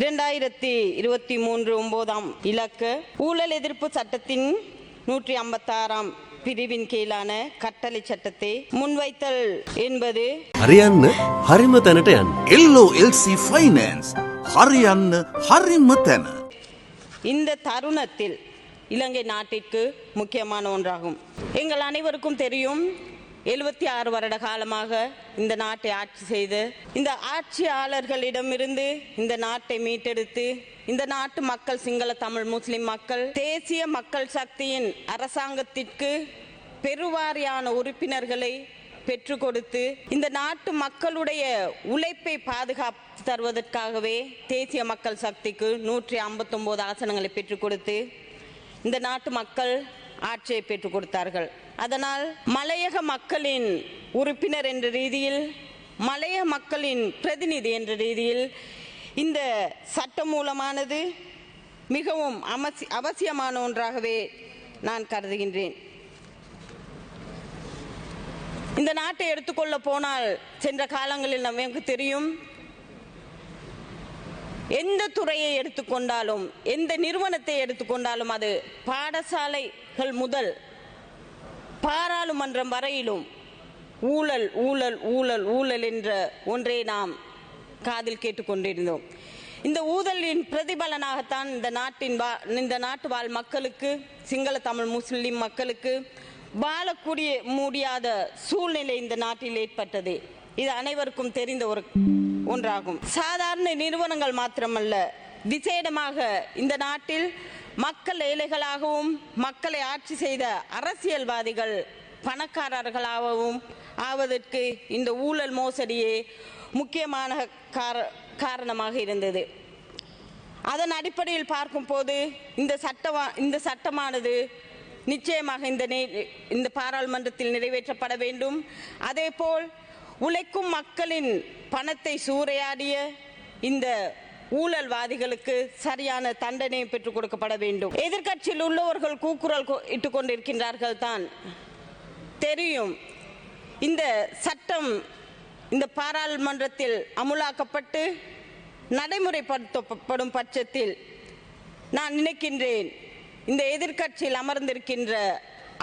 2023 9ஆம் இலக்க ஊழல் எதிர்ப்பு சட்டத்தின் 156ஆம் பிரிவின் கீழான கட்டளை சட்டத்தை முன்வைத்தல் என்பது හරියන්න හරිම තැනට යන්න LOLC Finance හරියන්න හරිම තැන. இந்த தருணத்தில் இலங்கை நாட்டிற்கு முக்கியமான ஒன்றாகும். எங்கள் அனைவருக்கும் தெரியும், 76 வருட காலமாக இந்த நாட்டை ஆட்சி செய்து இந்த ஆட்சியாளர்களிடமிருந்து இந்த நாட்டை மீட்டெடுத்து இந்த நாட்டு மக்கள், சிங்கள, தமிழ், முஸ்லிம் மக்கள் தேசிய மக்கள் சக்தியின் அரசாங்கத்திற்கு பெருவாரியான உறுப்பினர்களை பெற்றுக் கொடுத்து இந்த நாட்டு மக்களுடைய உழைப்பை பாதுகாத்து தருவதற்காகவே தேசிய மக்கள் சக்திக்கு 159 ஆசனங்களை பெற்றுக் கொடுத்து இந்த நாட்டு மக்கள் ஆட்சியை பெற்றுக் கொடுத்தார்கள். அதனால் மலையக மக்களின் உறுப்பினர் என்ற ரீதியில், மலையக மக்களின் பிரதிநிதி என்ற ரீதியில் இந்த சட்டமூலமானது மிகவும் அவசியமான ஒன்றாகவே நான் கருதுகின்றேன். இந்த நாட்டை எடுத்துக்கொள்ள போனால் சென்ற காலங்களில் நமக்கு தெரியும், எந்த துறையை எடுத்துக்கொண்டாலும், எந்த நிறுவனத்தை எடுத்துக்கொண்டாலும், அது பாடசாலைகள் முதல் பாராளுமன்றம் வரையிலும் ஊழல் ஊழல் ஊழல் ஊழல் என்ற ஒன்றை நாம் காதில் கேட்டுக்கொண்டிருந்தோம். இந்த ஊழலின் பிரதிபலனாகத்தான் இந்த நாட்டு வாழ் மக்களுக்கு, சிங்கள, தமிழ், முஸ்லிம் மக்களுக்கு வாழக்கூடிய முடியாத சூழ்நிலை இந்த நாட்டில் ஏற்பட்டது. இது அனைவருக்கும் தெரிந்த ஒன்றாகும். சாதாரண நிறுவனங்கள் மாத்திரமல்ல, விசேடமாக இந்த நாட்டில் மக்கள் ஏழைகளாகவும் மக்களை ஆட்சி செய்த அரசியல்வாதிகள் பணக்காரர்களாகவும் ஆவதற்கு இந்த ஊழல் மோசடியே முக்கியமான காரணமாக இருந்தது. அதன் அடிப்படையில் பார்க்கும் போது இந்த சட்டமானது நிச்சயமாக இந்த பாராளுமன்றத்தில் நிறைவேற்றப்பட வேண்டும். அதேபோல் உழைக்கும் மக்களின் பணத்தை சூறையாடிய இந்த ஊழல்வாதிகளுக்கு சரியான தண்டனை பெற்றுக் கொடுக்கப்பட வேண்டும். எதிர்கட்சியில் உள்ளவர்கள் கூக்குரல் இட்டுக் கொண்டிருக்கின்றார்கள் தான் தெரியும். இந்த சட்டம் இந்த பாராளுமன்றத்தில் அமுலாக்கப்பட்டு நடைமுறைப்படுத்தப்படும் பட்சத்தில் நான் நினைக்கின்றேன், இந்த எதிர்கட்சியில் அமர்ந்திருக்கின்ற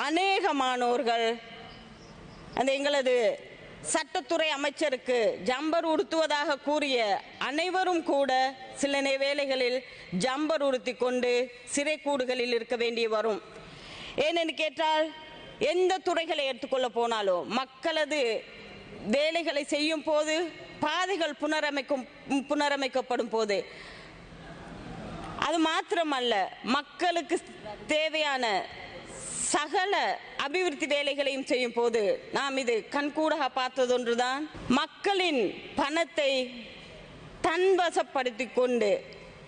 அநேகமானோர்கள் அந்த எங்களது சட்டத்துறை அமைச்சருக்கு ஜம்பர் உடுத்துவதாக கூறிய அனைவரும் கூட சில வேளைகளில் ஜம்பர் உடுத்தி கொண்டு சிறை கூடுகளில் இருக்க வேண்டி வரும். ஏனென்று கேட்டால், எந்த துறைகளை எடுத்துக்கொள்ள போனாலோ மக்களது வேலைகளை செய்யும் போது, பாதைகள் புனரமைக்கப்படும் போது, அது மாத்திரமல்ல, மக்களுக்கு தேவையான சகல அபிவிருத்தி வேலைகளையும் செய்யும் போது நாம் இது கண்கூடாக பார்த்ததொன்றுதான், மக்களின் பணத்தை தன்வசப்படுத்தி கொண்டு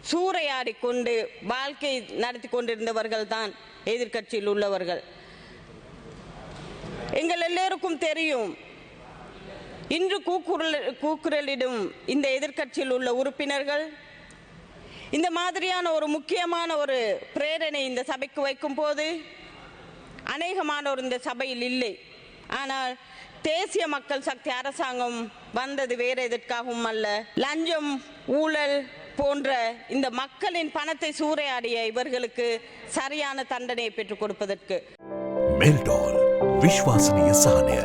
சூறையாடி கொண்டு வாழ்க்கை நடத்தி கொண்டிருந்தவர்கள் தான் எதிர்கட்சியில் உள்ளவர்கள். எங்கள் எல்லோருக்கும் தெரியும், இன்று கூக்குரலிடும் இந்த எதிர்கட்சியில் உள்ள உறுப்பினர்கள் இந்த மாதிரியான ஒரு முக்கியமான ஒரு பிரேரணை இந்த சபைக்கு வைக்கும் போது அநேகமானோர் இந்த சபையில் இல்லை. ஆனால் தேசிய மக்கள் சக்தி அரசாங்கம் வந்தது வேற எதற்காகவும் அல்ல, லஞ்சம், ஊழல் போன்ற இந்த மக்களின் பணத்தை சூறையாடிய இவர்களுக்கு சரியான தண்டனையை பெற்றுக் கொடுப்பதற்கு. மெல்டால் விஸ்வாசனீய சாதனை.